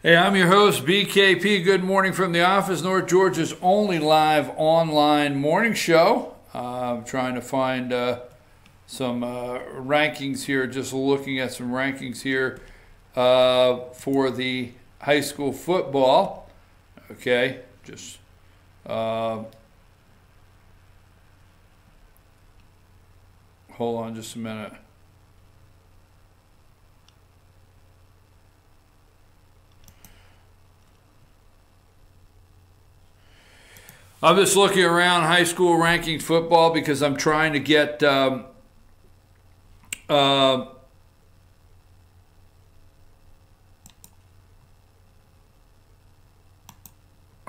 Hey, I'm your host, BKP. Good morning from the office, North Georgia's only live online morning show. I'm trying to find some rankings here, just looking at some rankings here for the high school football. Okay, just hold on just a minute. I'm just looking around high school rankings football because I'm trying to get hold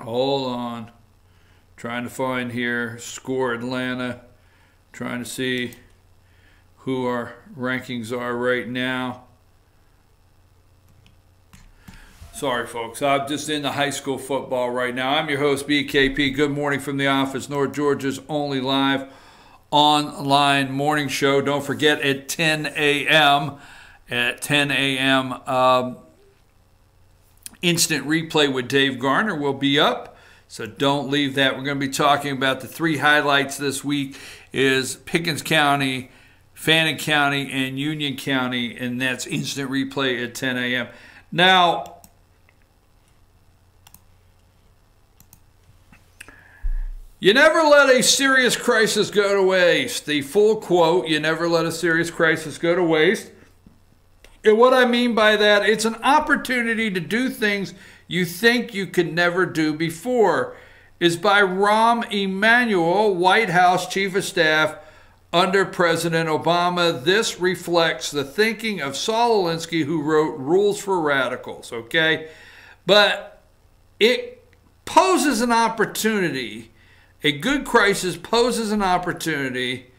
on. Trying to find here Score Atlanta. Trying to see who our rankings are right now. Sorry, folks. I'm just in the high school football right now. I'm your host, BKP. Good morning from the office, North Georgia's only live online morning show. Don't forget at 10 a.m. Instant replay with Dave Garner will be up, so don't leave that. We're going to be talking about the three highlights this week is Pickens County, Fannin County, and Union County, and that's instant replay at 10 a.m. Now, you never let a serious crisis go to waste. The full quote, you never let a serious crisis go to waste. And what I mean by that, it's an opportunity to do things you think you could never do before, is by Rahm Emanuel, White House Chief of Staff under President Obama. This reflects the thinking of Saul Alinsky, who wrote Rules for Radicals, okay? But it poses an opportunity. A good crisis poses an opportunity,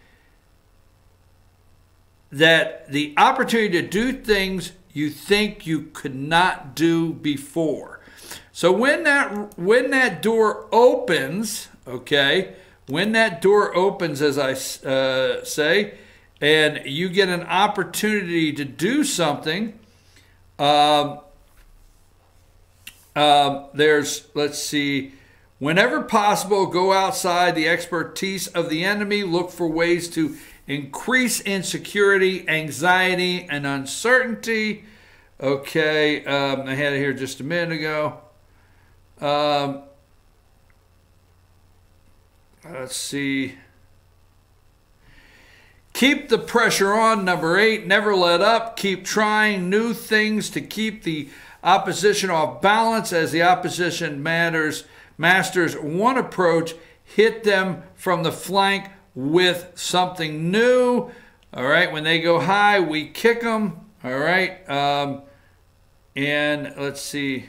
that the opportunity to do things you think you could not do before. So when that door opens, okay, when that door opens, as I say, and you get an opportunity to do something, let's see, whenever possible, go outside the expertise of the enemy. Look for ways to increase insecurity, anxiety, and uncertainty. Okay, I had it here just a minute ago. Let's see. Keep the pressure on, number 8. Never let up. Keep trying new things to keep the opposition off balance. As the opposition masters one approach, hit them from the flank with something new. All right, when they go high, we kick them. All right, and let's see.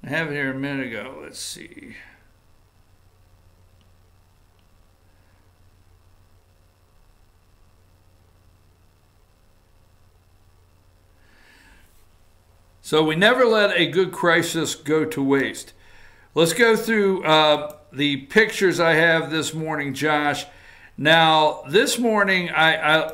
I have it here a minute ago. Let's see. So we never let a good crisis go to waste. Let's go through the pictures I have this morning, Josh. Now, this morning, I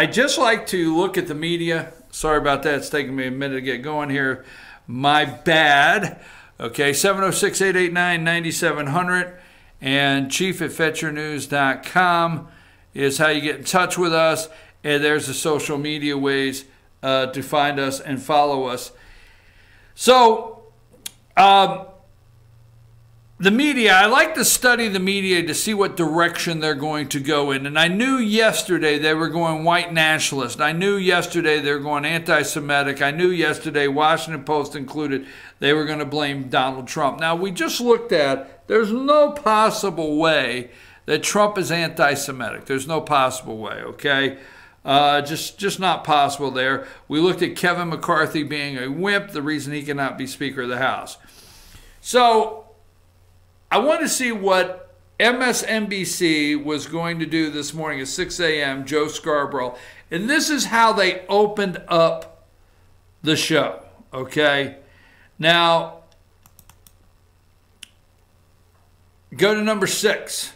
just like to look at the media. Sorry about that. It's taking me a minute to get going here. My bad. Okay, 706-889-9700 and chief@fetchernews.com is how you get in touch with us. And there's the social media ways to find us and follow us. So, the media, I like to study the media to see what direction they're going to go in. And I knew yesterday they were going white nationalist. I knew yesterday they were going anti-Semitic. I knew yesterday, Washington Post included, they were going to blame Donald Trump. Now, we just looked at, there's no possible way that Trump is anti-Semitic. There's no possible way, okay? Just not possible there. We looked at Kevin McCarthy being a wimp, the reason he cannot be Speaker of the House. So, I want to see what MSNBC was going to do this morning at 6 a.m., Joe Scarborough. And this is how they opened up the show, okay? Now, go to number 6.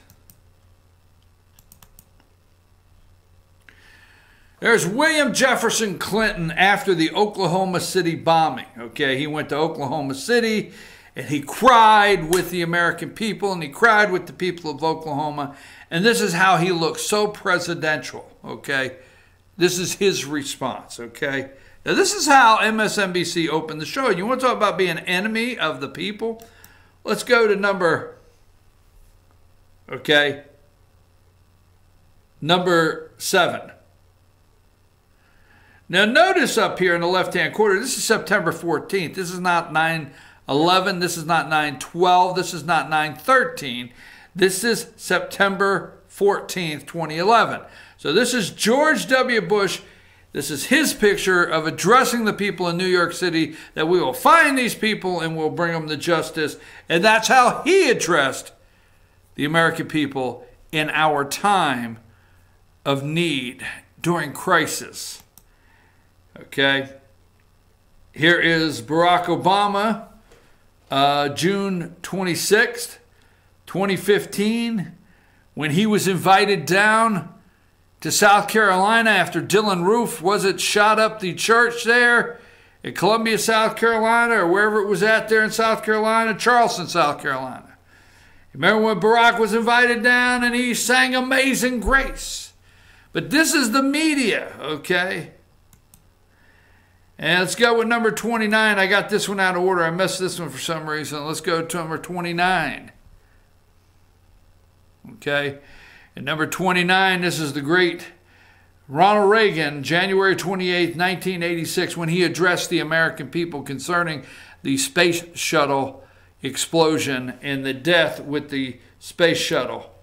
There's William Jefferson Clinton after the Oklahoma City bombing. Okay, he went to Oklahoma City and he cried with the American people and he cried with the people of Oklahoma. And this is how he looked, so presidential. Okay, this is his response. Okay, now this is how MSNBC opened the show. You want to talk about being an enemy of the people? Let's go to number 7. Now notice up here in the left-hand corner, this is September 14th. This is not 9/11. This is not 9/12. This is not 9/13. This is September 14th, 2011. So this is George W. Bush. This is his picture of addressing the people in New York City, that we will find these people and we'll bring them to justice. And that's how he addressed the American people in our time of need, during crisis. Okay. Here is Barack Obama, June 26th, 2015, when he was invited down to South Carolina after Dylan Roof, shot up the church there in Columbia, South Carolina, or wherever it was at there in South Carolina, Charleston, South Carolina. Remember when Barack was invited down and he sang Amazing Grace? But this is the media, okay? And let's go with number 29. I got this one out of order. I messed this one for some reason. Let's go to number 29. Okay? And number 29, this is the great Ronald Reagan, January 28th, 1986, when he addressed the American people concerning the space shuttle explosion and the death with the space shuttle,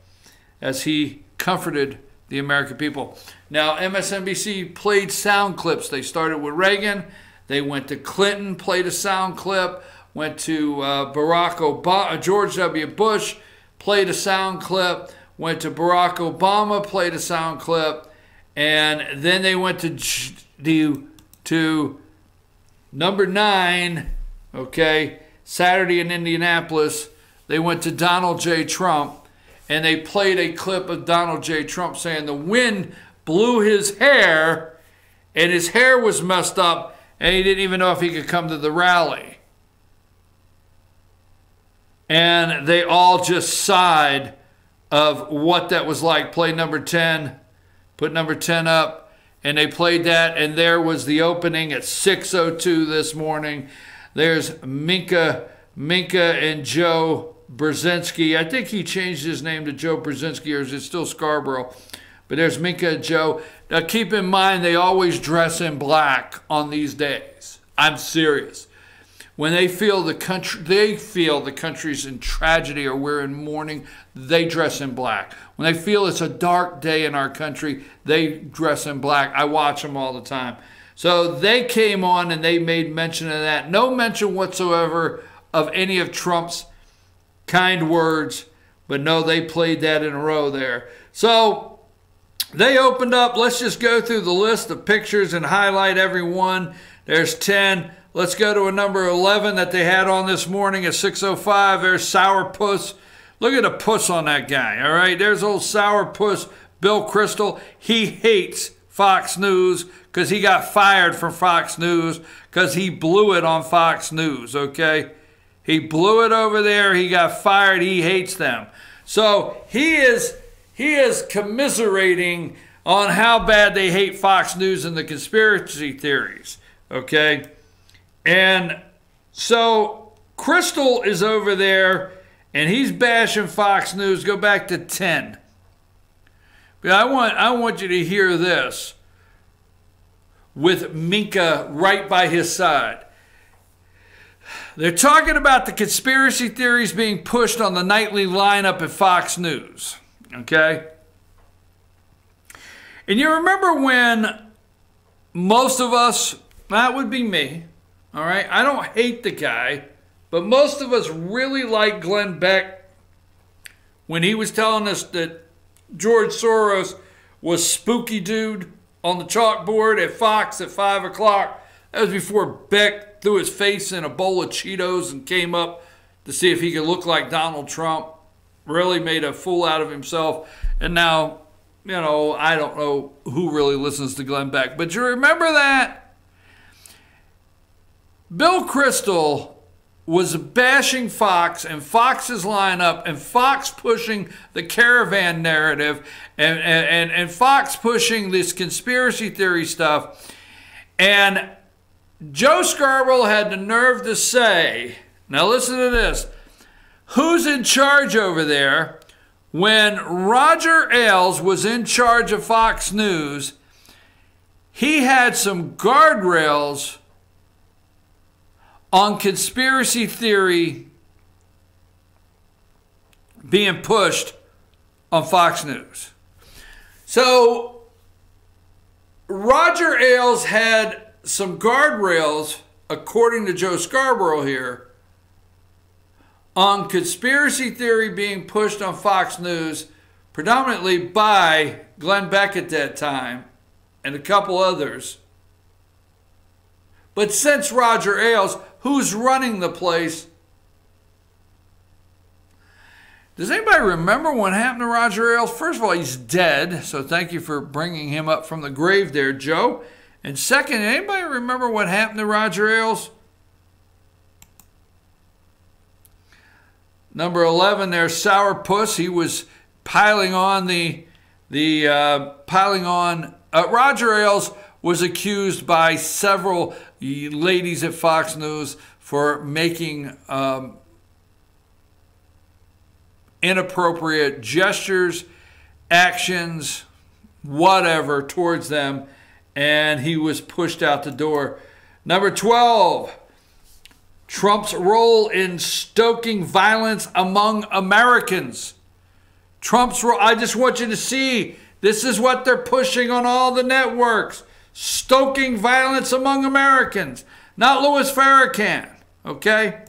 as he comforted the American people. Now, MSNBC played sound clips. They started with Reagan. They went to Clinton, played a sound clip. Went to Barack Obama, George W. Bush, played a sound clip. Went to Barack Obama, played a sound clip. And then they went to number 9, okay, Saturday in Indianapolis. They went to Donald J. Trump. And they played a clip of Donald J. Trump saying the wind blew his hair and his hair was messed up and he didn't even know if he could come to the rally. And they all just sighed of what that was like. Play number 10, put number 10 up, and they played that, and there was the opening at 6:02 this morning. There's Minka and Joe Brzezinski. I think he changed his name to Joe Brzezinski, or is it still Scarborough? But there's Minka and Joe. Now keep in mind, they always dress in black on these days. I'm serious. When they feel the country's in tragedy or we're in mourning, they dress in black. When they feel it's a dark day in our country, they dress in black. I watch them all the time. So they came on and they made mention of that. No mention whatsoever of any of Trump's kind words, but no, they played that in a row there. So they opened up. Let's just go through the list of pictures and highlight every one. There's 10. Let's go to a number 11 that they had on this morning at 6:05. There's Sourpuss. Look at the puss on that guy, all right? There's old Sourpuss, Bill Kristol. He hates Fox News because he got fired from Fox News because he blew it on Fox News, okay? He blew it over there. He got fired. He hates them. So he is commiserating on how bad they hate Fox News and the conspiracy theories, okay? And so Kristol is over there, and he's bashing Fox News. Go back to 10. But I want you to hear this with Minka right by his side. They're talking about the conspiracy theories being pushed on the nightly lineup at Fox News, okay? And you remember when most of us, that would be me, all right? I don't hate the guy, but most of us really like Glenn Beck when he was telling us that George Soros was spooky dude on the chalkboard at Fox at 5 o'clock. That was before Beck threw his face in a bowl of Cheetos and came up to see if he could look like Donald Trump. Really made a fool out of himself. And now I don't know who really listens to Glenn Beck, but you remember that? Bill Kristol was bashing Fox and Fox's lineup and Fox pushing the caravan narrative and Fox pushing this conspiracy theory stuff. And Joe Scarborough had the nerve to say, now listen to this, who's in charge over there? When Roger Ailes was in charge of Fox News, he had some guardrails on conspiracy theory being pushed on Fox News. So Roger Ailes had some guardrails, according to Joe Scarborough here, on conspiracy theory being pushed on Fox News, predominantly by Glenn Beck at that time and a couple others. But since Roger Ailes, who's running the place? Does anybody remember what happened to Roger Ailes? First of all, he's dead, so thank you for bringing him up from the grave there, Joe. And second, anybody remember what happened to Roger Ailes? Number 11 there, Sourpuss. He was piling on Roger Ailes was accused by several ladies at Fox News for making inappropriate gestures, actions, whatever, towards them, and he was pushed out the door. Number 12, Trump's role in stoking violence among Americans. Trump's role, I just want you to see, this is what they're pushing on all the networks. Stoking violence among Americans. Not Louis Farrakhan, okay?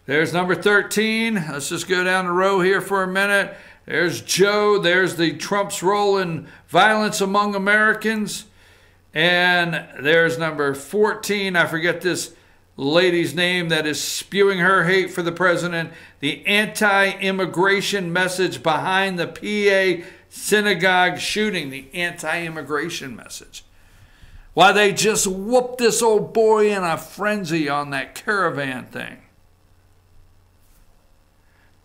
There's number 13. Let's just go down the row here for a minute. There's Joe. There's the Trump's role in violence among Americans. And there's number 14. I forget this lady's name that is spewing her hate for the president. The anti-immigration message behind the PA synagogue shooting. The anti-immigration message. Why, they just whooped this old boy in a frenzy on that caravan thing.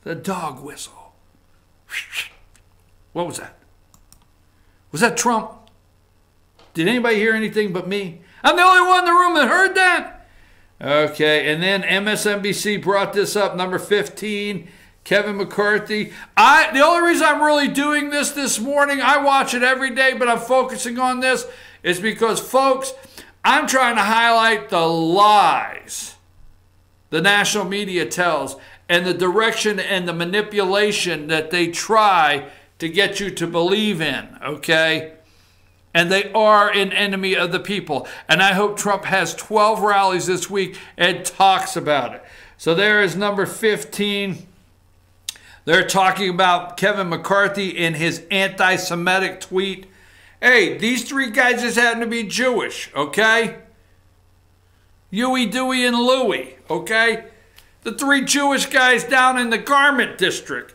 The dog whistle. What was that? Was that Trump? Did anybody hear anything but me? I'm the only one in the room that heard that? Okay, and then MSNBC brought this up, number 15, Kevin McCarthy. The only reason I'm really doing this morning, I watch it every day, but I'm focusing on this, is because, folks, I'm trying to highlight the lies the national media tells and the direction and the manipulation that they try to get you to believe in, okay? And they are an enemy of the people. And I hope Trump has 12 rallies this week and talks about it. So there is number 15. They're talking about Kevin McCarthy in his anti-Semitic tweet. Hey, these three guys just happen to be Jewish, okay? Huey, Dewey, and Louie, okay? The three Jewish guys down in the garment district.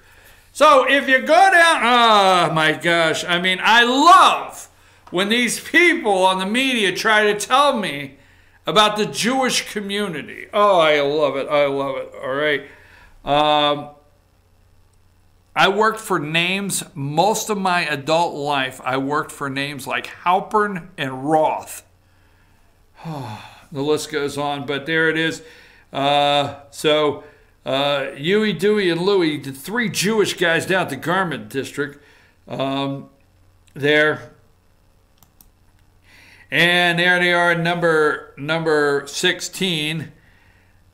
So if you go down, oh my gosh, I mean, I love when these people on the media try to tell me about the Jewish community. Oh, I love it. I love it. All right. I worked for names most of my adult life. I worked for names like Halpern and Roth. The list goes on, but there it is. Huey, Dewey, and Louie, the three Jewish guys down at the garment district, there. And there they are, number 16.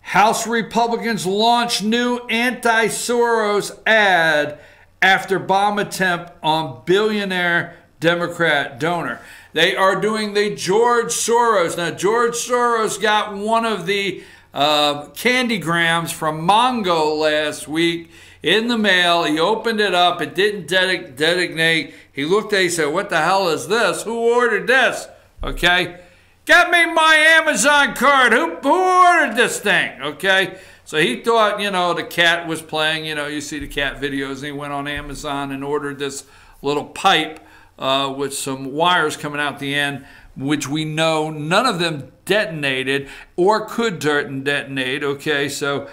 House Republicans launch new anti-Soros ad after bomb attempt on billionaire Democrat donor. They are doing the George Soros. Now, George Soros got one of the candygrams from Mongo last week in the mail. He opened it up. It didn't designate. He looked at it. He said, what the hell is this? Who ordered this? Okay. Get me my Amazon card. Who ordered this thing? Okay. So he thought, the cat was playing. You see the cat videos. And he went on Amazon and ordered this little pipe with some wires coming out the end, which we know none of them detonated or could detonate. Okay, so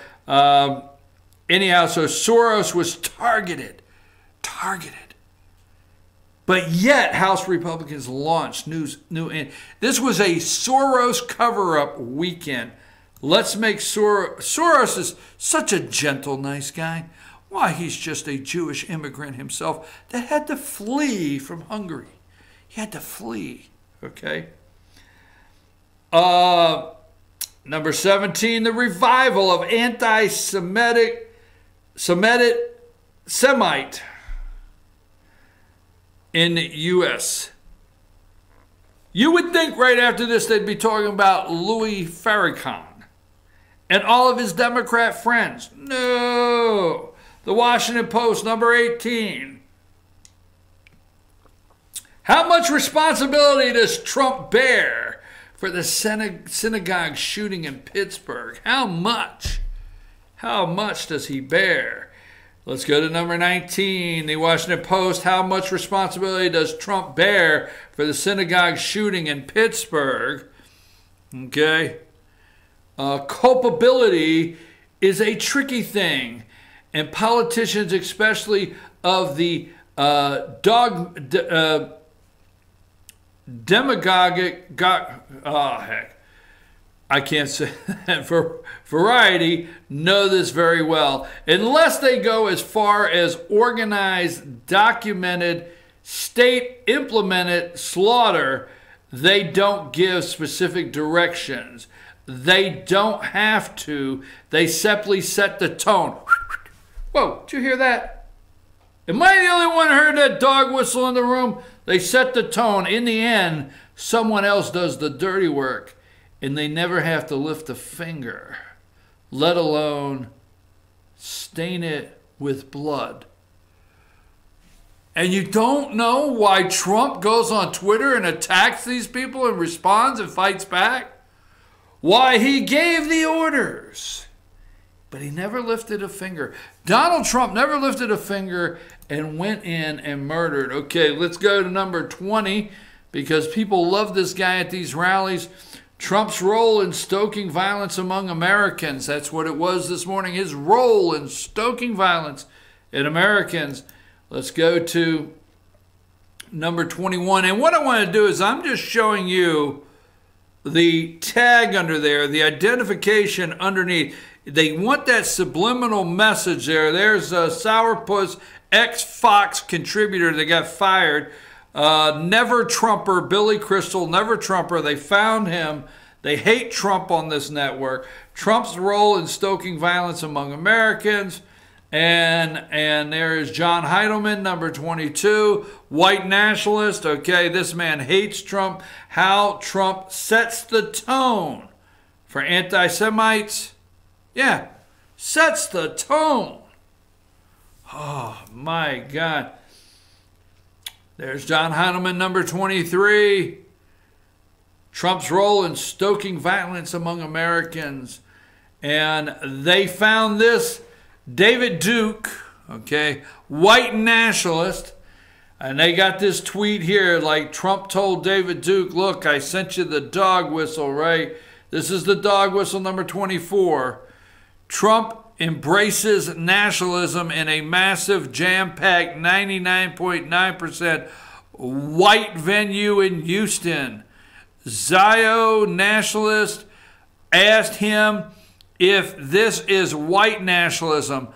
anyhow, so Soros was targeted. But yet, House Republicans launched this was a Soros cover-up weekend. Let's make Soros is such a gentle, nice guy. Why, he's just a Jewish immigrant himself that had to flee from Hungary. He had to flee, okay? Number 17, the revival of anti-Semite in the U.S. You would think right after this they'd be talking about Louis Farrakhan and all of his Democrat friends. No. The Washington Post, number 18. How much responsibility does Trump bear for the synagogue shooting in Pittsburgh? How much? How much does he bear? Let's go to number 19, the Washington Post. How much responsibility does Trump bear for the synagogue shooting in Pittsburgh? Okay. Culpability is a tricky thing, and politicians, especially of the demagogic, I can't say that for variety, know this very well. Unless they go as far as organized, documented, state-implemented slaughter, they don't give specific directions. They don't have to. They simply set the tone. Whoa, did you hear that? Am I the only one who heard that dog whistle in the room? They set the tone. In the end, someone else does the dirty work. And they never have to lift a finger, let alone stain it with blood. And you don't know why Trump goes on Twitter and attacks these people and responds and fights back? Why, he gave the orders, but he never lifted a finger. Donald Trump never lifted a finger and went in and murdered. Okay, let's go to number 20, because people love this guy at these rallies. Trump's role in stoking violence among Americans. That's what it was this morning. His role in stoking violence in Americans. Let's go to number 21. And what I want to do is I'm just showing you the tag under there, the identification underneath. They want that subliminal message there. There's a Sourpuss ex-Fox contributor that got fired. Never Trumper, Billy Crystal, never Trumper. They found him. They hate Trump on this network. Trump's role in stoking violence among Americans. And there is John Heidelman, number 22, white nationalist. Okay, this man hates Trump. How Trump sets the tone for anti-Semites. Yeah, sets the tone. Oh, my God. There's John Heidelman, number 23. Trump's role in stoking violence among Americans. And they found this David Duke, okay, white nationalist. And they got this tweet here, like Trump told David Duke, look, I sent you the dog whistle, right? This is the dog whistle number 24. Trump embraces nationalism in a massive, jam-packed 99.9% white venue in Houston. Zio nationalist asked him if this is white nationalism.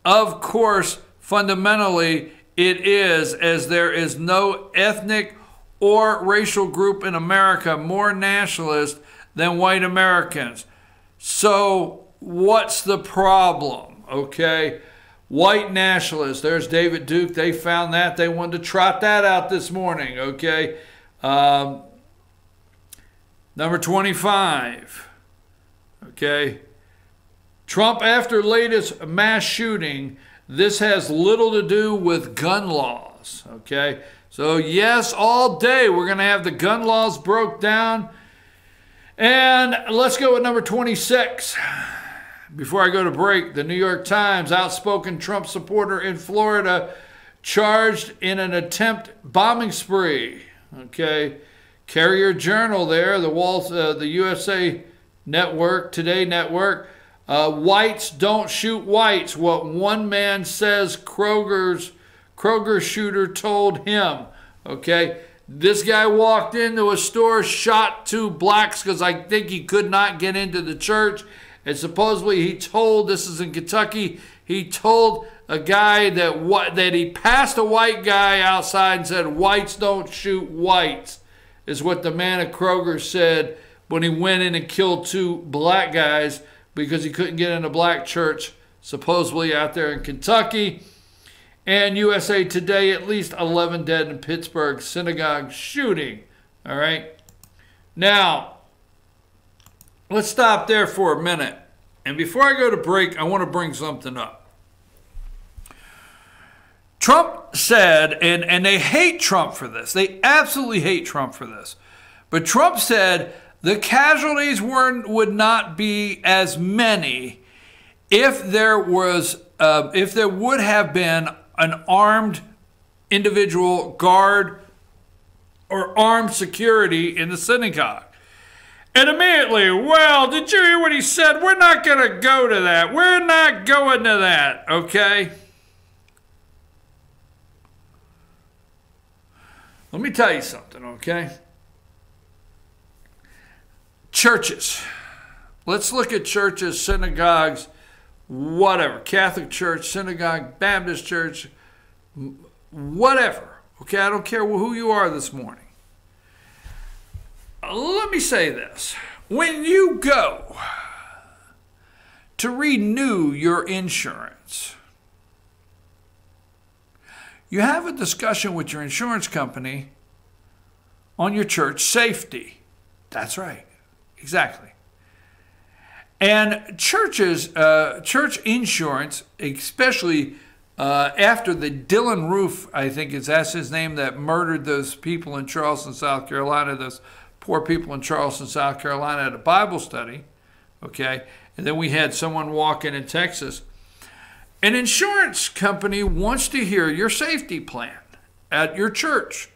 Of course, fundamentally, it is, as there is no ethnic or racial group in America more nationalist than white Americans. So what's the problem? Okay, white nationalists. There's David Duke. They found that. They wanted to trot that out this morning. Okay, number 25. Okay, Trump after latest mass shooting. This has little to do with gun laws. Okay, so yes, all day we're going to have the gun laws broke down. And let's go with number 26. Before I go to break, the New York Times, outspoken Trump supporter in Florida, charged in an attempt bombing spree. Okay, Carrier Journal there, the USA Network, Today Network. Whites don't shoot whites. What one man says Kroger shooter told him. Okay, this guy walked into a store, shot 2 blacks because I think he could not get into the church. And supposedly he told, this is in Kentucky, he told a guy that he passed a white guy outside and said, whites don't shoot whites, is what the man at Kroger said when he went in and killed 2 black guys because he couldn't get in a black church, supposedly out there in Kentucky. And USA Today, at least 11 dead in Pittsburgh synagogue shooting. All right. Now, let's stop there for a minute. And before I go to break, I want to bring something up. Trump said, and they hate Trump for this. They absolutely hate Trump for this. But Trump said the casualties would not be as many if there would have been an armed individual guard or armed security in the synagogue. And immediately, well, did you hear what he said? We're not going to go to that. We're not going to that, okay? Let me tell you something, okay? Churches. Let's look at churches, synagogues, whatever. Catholic church, synagogue, Baptist church, whatever. Okay, I don't care who you are this morning. Let me say this. When you go to renew your insurance, you have a discussion with your insurance company on your church safety. That's right. Exactly. And churches, church insurance, especially after the Dylan Roof, I think that's his name, that murdered those people in Charleston, South Carolina, those poor people in Charleston, South Carolina at a Bible study, okay? And then we had someone walk in Texas. An insurance company wants to hear your safety plan at your church.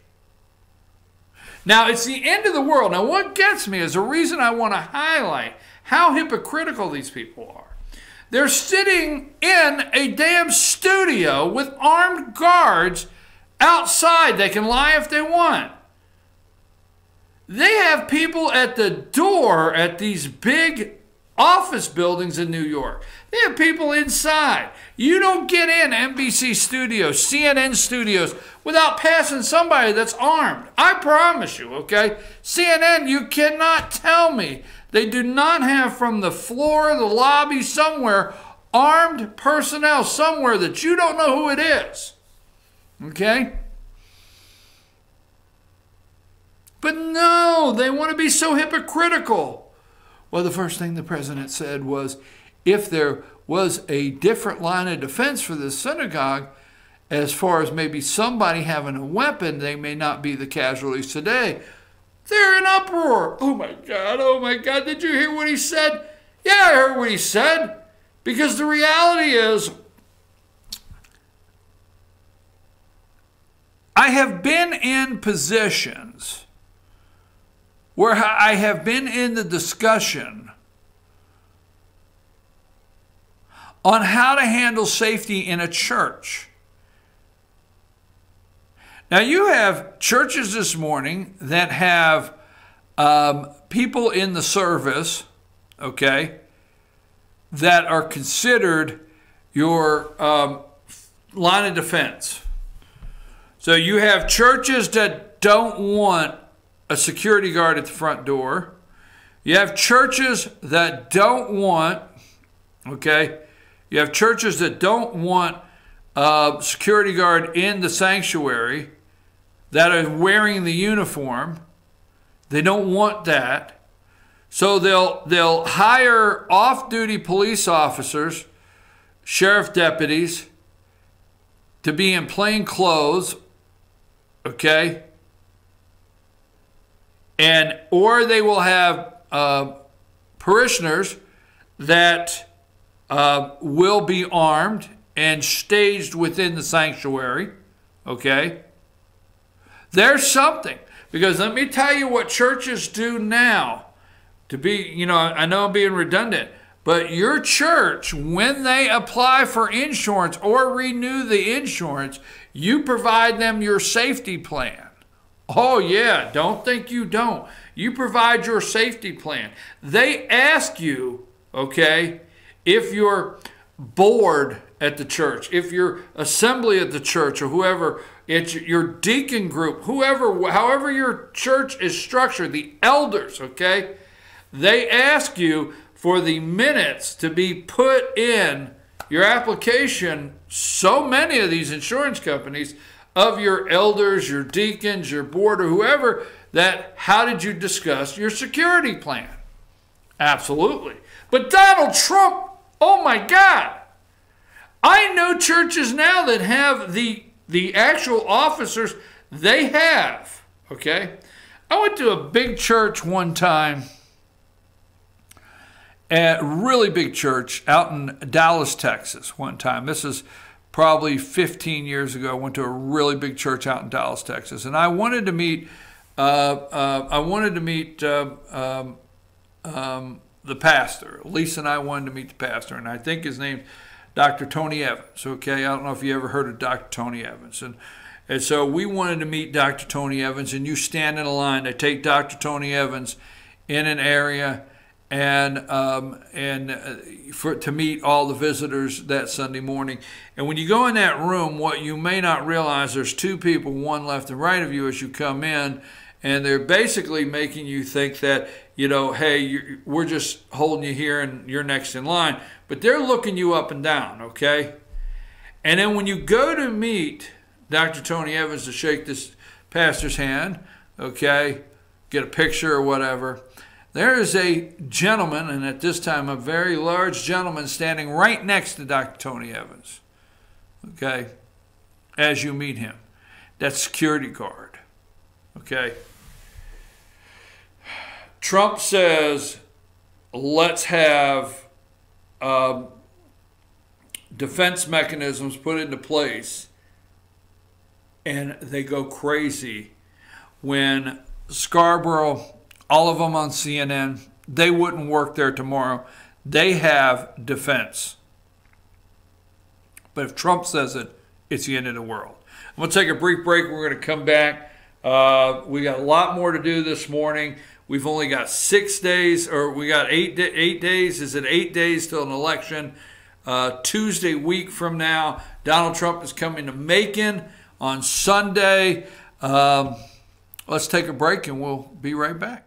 Now, it's the end of the world. Now, what gets me is the reason I want to highlight how hypocritical these people are. They're sitting in a damn studio with armed guards outside. They can lie if they want. They have people at the door at these big office buildings in New York. They have people inside. You don't get in NBC studios, CNN studios, without passing somebody that's armed. I promise you, okay? CNN, you cannot tell me they do not have from the floor, the lobby, somewhere, armed personnel somewhere that you don't know who it is. Okay? But no, they want to be so hypocritical. Well, the first thing the president said was, if there was a different line of defense for this synagogue, as far as maybe somebody having a weapon, they may not be the casualties today. They're in uproar. Oh my God, did you hear what he said? Yeah, I heard what he said. Because the reality is, I have been in positions where I have been in the discussion on how to handle safety in a church. Now, you have churches this morning that have people in the service, okay, that are considered your line of defense. So you have churches that don't want a security guard at the front door. You have churches that don't want, okay, you have churches that don't want a security guard in the sanctuary that are wearing the uniform. They don't want that. So they'll hire off-duty police officers, sheriff deputies, to be in plain clothes, okay? Or they will have parishioners that will be armed and staged within the sanctuary, okay? There's something. Because let me tell you what churches do now. To be, I know I'm being redundant, but your church, when they apply for insurance or renew the insurance, you provide them your safety plan. Oh yeah, don't think you don't. You provide your safety plan. They ask you, okay, if your board at the church, if your assembly at the church, or whoever, it's your deacon group, however your church is structured, the elders, okay, they ask you for the minutes to be put in your application. So many of these insurance companies, of your elders, your deacons, your board, or whoever, that how did you discuss your security plan? Absolutely. But Donald Trump, oh my God. I know churches now that have the actual officers they have, okay? I went to a big church one time, a really big church out in Dallas, Texas one time. This is probably 15 years ago. I went to a really big church out in Dallas, Texas, and I wanted to meet the pastor. Lisa and I wanted to meet the pastor, and I think his name's Dr. Tony Evans. Okay, I don't know if you ever heard of Dr. Tony Evans, and so we wanted to meet Dr. Tony Evans. And you stand in a line. They take Dr. Tony Evans in an area, and to meet all the visitors that Sunday morning. And when you go in that room, what you may not realize, there's two people, one left and right of you as you come in, and they're basically making you think that, hey, we're just holding you here and you're next in line. But they're looking you up and down, okay? And then when you go to meet Dr. Tony Evans to shake this pastor's hand, okay, get a picture or whatever, there is a gentleman, and at this time a very large gentleman, standing right next to Dr. Tony Evans, okay, as you meet him. That's security guard, okay? Trump says, let's have defense mechanisms put into place, and they go crazy when Scarborough, all of them on CNN, they wouldn't work there tomorrow. They have defense. But if Trump says it, it's the end of the world. I'm going to take a brief break. We're going to come back. We got a lot more to do this morning. We've only got 6 days, or we got 8 days. Is it 8 days till an election? Tuesday week from now, Donald Trump is coming to Macon on Sunday. Let's take a break and we'll be right back.